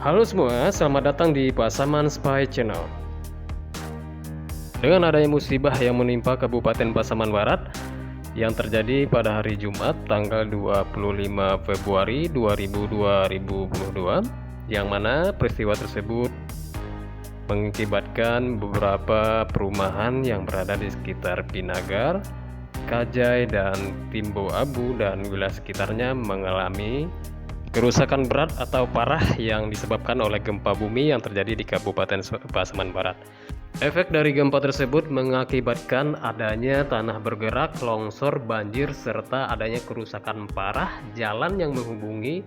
Halo semua, selamat datang di Pasaman Spy Channel. Dengan adanya musibah yang menimpa Kabupaten Pasaman Barat yang terjadi pada hari Jumat tanggal 25 Februari 2022, yang mana peristiwa tersebut mengakibatkan beberapa perumahan yang berada di sekitar Pinagar, Kajai, dan Timbo Abu dan wilayah sekitarnya mengalami kerusakan berat atau parah yang disebabkan oleh gempa bumi yang terjadi di Kabupaten Pasaman Barat. Efek dari gempa tersebut mengakibatkan adanya tanah bergerak, longsor, banjir, serta adanya kerusakan parah jalan yang menghubungi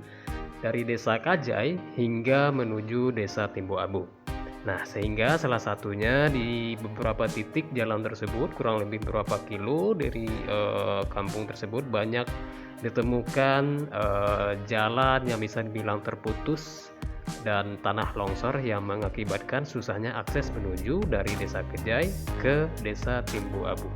dari desa Kajai hingga menuju desa Timbo Abu. Nah, sehingga salah satunya di beberapa titik jalan tersebut, kurang lebih beberapa kilo dari kampung tersebut, banyak ditemukan jalan yang bisa dibilang terputus dan tanah longsor yang mengakibatkan susahnya akses menuju dari desa Kejai ke desa Timbu Abu.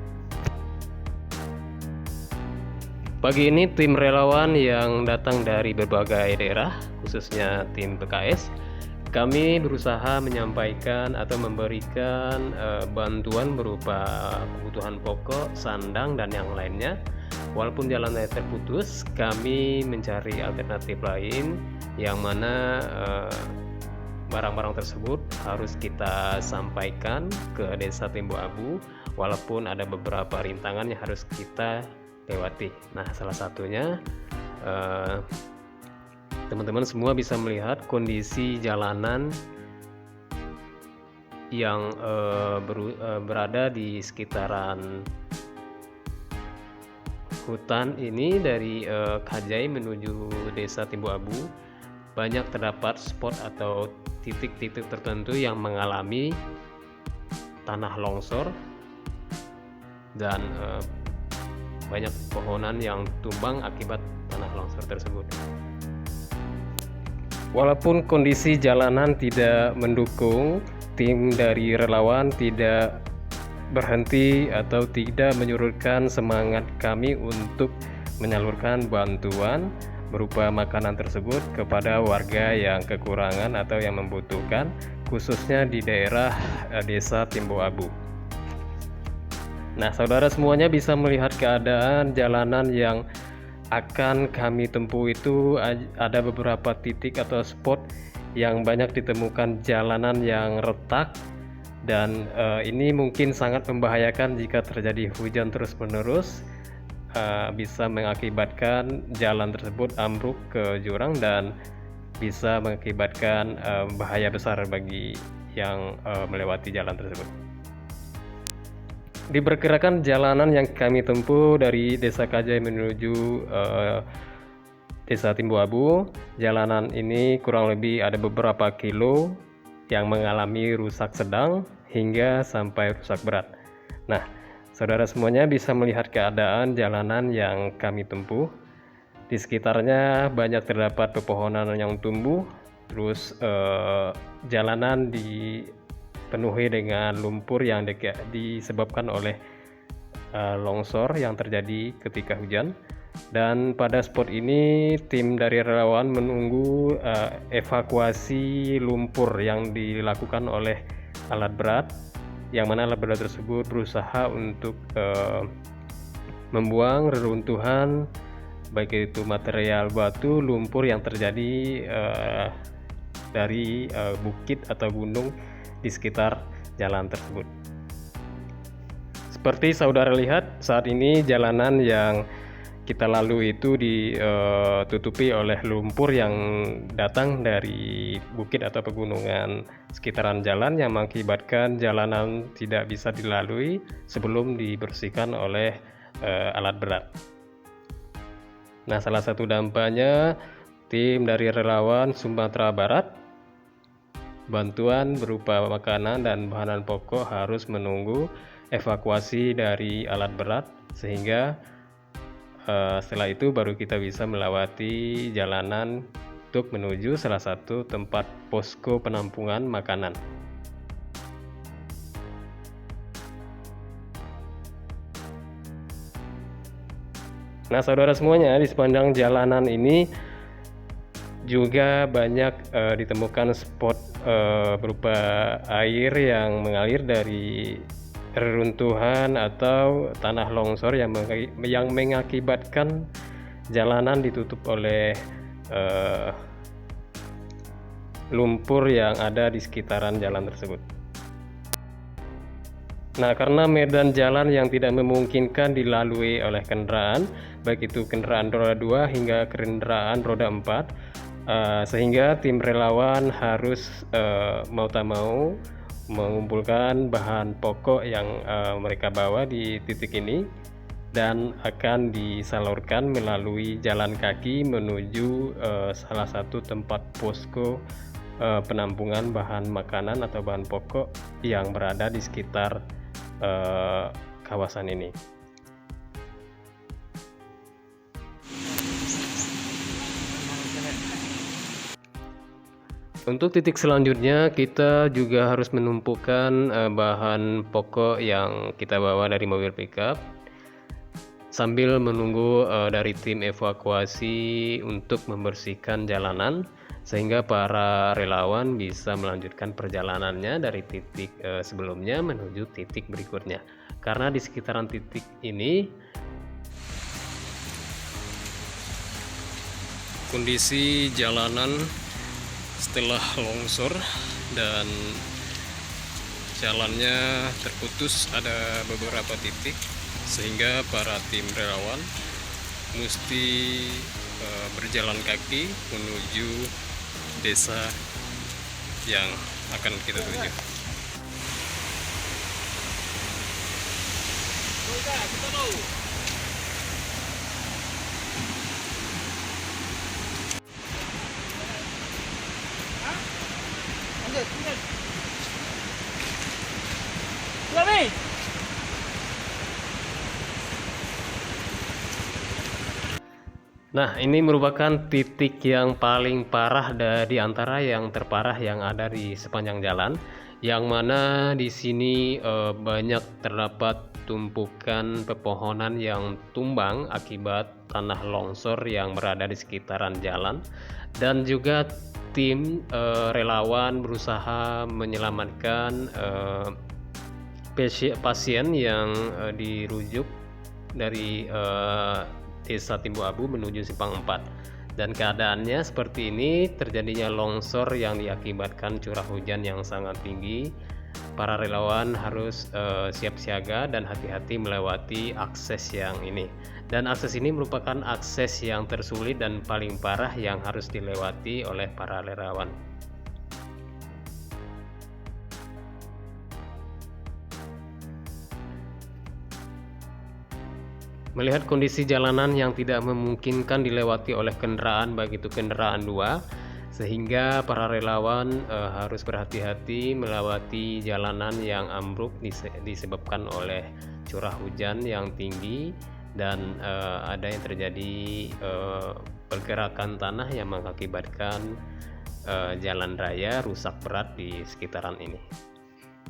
Pagi ini tim relawan yang datang dari berbagai daerah, khususnya tim PKS, kami berusaha menyampaikan atau memberikan bantuan berupa kebutuhan pokok, sandang, dan yang lainnya. Walaupun jalannya terputus, kami mencari alternatif lain yang mana barang-barang tersebut harus kita sampaikan ke desa Timbo Abu, walaupun ada beberapa rintangan yang harus kita lewati. Nah, salah satunya teman-teman semua bisa melihat kondisi jalanan yang berada di sekitaran hutan ini dari Kajai menuju desa Timbo Abu. Banyak terdapat spot atau titik-titik tertentu yang mengalami tanah longsor dan banyak pohonan yang tumbang akibat tanah longsor tersebut. Walaupun kondisi jalanan tidak mendukung, tim dari relawan tidak berhenti atau tidak menyurutkan semangat kami untuk menyalurkan bantuan berupa makanan tersebut kepada warga yang kekurangan atau yang membutuhkan, khususnya di daerah desa Timbo Abu. Nah, saudara semuanya bisa melihat keadaan jalanan yang akan kami tempuh itu. Ada beberapa titik atau spot yang banyak ditemukan jalanan yang retak, dan ini mungkin sangat membahayakan jika terjadi hujan terus-menerus. Bisa mengakibatkan jalan tersebut ambruk ke jurang dan bisa mengakibatkan bahaya besar bagi yang melewati jalan tersebut. Diperkirakan jalanan yang kami tempuh dari desa Kajai menuju desa Timbo Abu, jalanan ini kurang lebih ada beberapa kilo yang mengalami rusak sedang hingga sampai rusak berat. Nah, saudara semuanya bisa melihat keadaan jalanan yang kami tempuh. Di sekitarnya banyak terdapat pepohonan yang tumbuh, terus jalanan dipenuhi dengan lumpur yang disebabkan oleh longsor yang terjadi ketika hujan. Dan pada spot ini tim dari relawan menunggu evakuasi lumpur yang dilakukan oleh alat berat, yang mana alat berat tersebut berusaha untuk membuang reruntuhan baik itu material batu, lumpur yang terjadi dari bukit atau gunung di sekitar jalan tersebut. Seperti saudara lihat, saat ini jalanan yang kita lalui itu ditutupi oleh lumpur yang datang dari bukit atau pegunungan sekitaran jalan, yang mengakibatkan jalanan tidak bisa dilalui sebelum dibersihkan oleh alat berat. Nah, salah satu dampaknya tim dari relawan Sumatera Barat, bantuan berupa makanan dan bahan pokok harus menunggu evakuasi dari alat berat, sehingga setelah itu baru kita bisa melewati jalanan untuk menuju salah satu tempat posko penampungan makanan. Nah, saudara semuanya, di sepanjang jalanan ini juga banyak ditemukan spot berupa air yang mengalir dari reruntuhan atau tanah longsor yang mengakibatkan jalanan ditutup oleh lumpur yang ada di sekitaran jalan tersebut. Nah, karena medan jalan yang tidak memungkinkan dilalui oleh kendaraan, baik itu kendaraan roda 2 hingga kendaraan roda 4, sehingga tim relawan harus mau tak mau mengumpulkan bahan pokok yang mereka bawa di titik ini dan akan disalurkan melalui jalan kaki menuju salah satu tempat posko penampungan bahan makanan atau bahan pokok yang berada di sekitar kawasan ini. Untuk titik selanjutnya, kita juga harus menumpukan bahan pokok yang kita bawa dari mobil pickup sambil menunggu dari tim evakuasi untuk membersihkan jalanan, sehingga para relawan bisa melanjutkan perjalanannya dari titik sebelumnya menuju titik berikutnya. Karena di sekitaran titik ini kondisi jalanan setelah longsor dan jalannya terputus ada beberapa titik, sehingga para tim relawan mesti berjalan kaki menuju desa yang akan kita tuju. Nah, ini merupakan titik yang paling parah di antara yang terparah yang ada di sepanjang jalan, yang mana di sini banyak terdapat tumpukan pepohonan yang tumbang akibat tanah longsor yang berada di sekitaran jalan, dan juga tim relawan berusaha menyelamatkan pasien yang dirujuk dari Desa Timbu Abu menuju Simpang 4, dan keadaannya seperti ini, terjadinya longsor yang diakibatkan curah hujan yang sangat tinggi. Para relawan harus siap siaga dan hati-hati melewati akses yang ini, dan akses ini merupakan akses yang tersulit dan paling parah yang harus dilewati oleh para relawan. Melihat kondisi jalanan yang tidak memungkinkan dilewati oleh kendaraan, baik itu kendaraan 2, sehingga para relawan harus berhati-hati melewati jalanan yang ambruk disebabkan oleh curah hujan yang tinggi, dan ada yang terjadi pergerakan tanah yang mengakibatkan jalan raya rusak berat di sekitaran ini.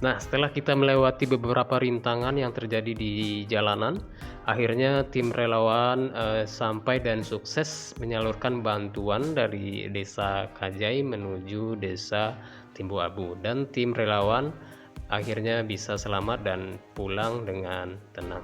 Nah, setelah kita melewati beberapa rintangan yang terjadi di jalanan, akhirnya tim relawan sampai dan sukses menyalurkan bantuan dari Desa Kajai menuju Desa Timbu Abu, dan tim relawan akhirnya bisa selamat dan pulang dengan tenang.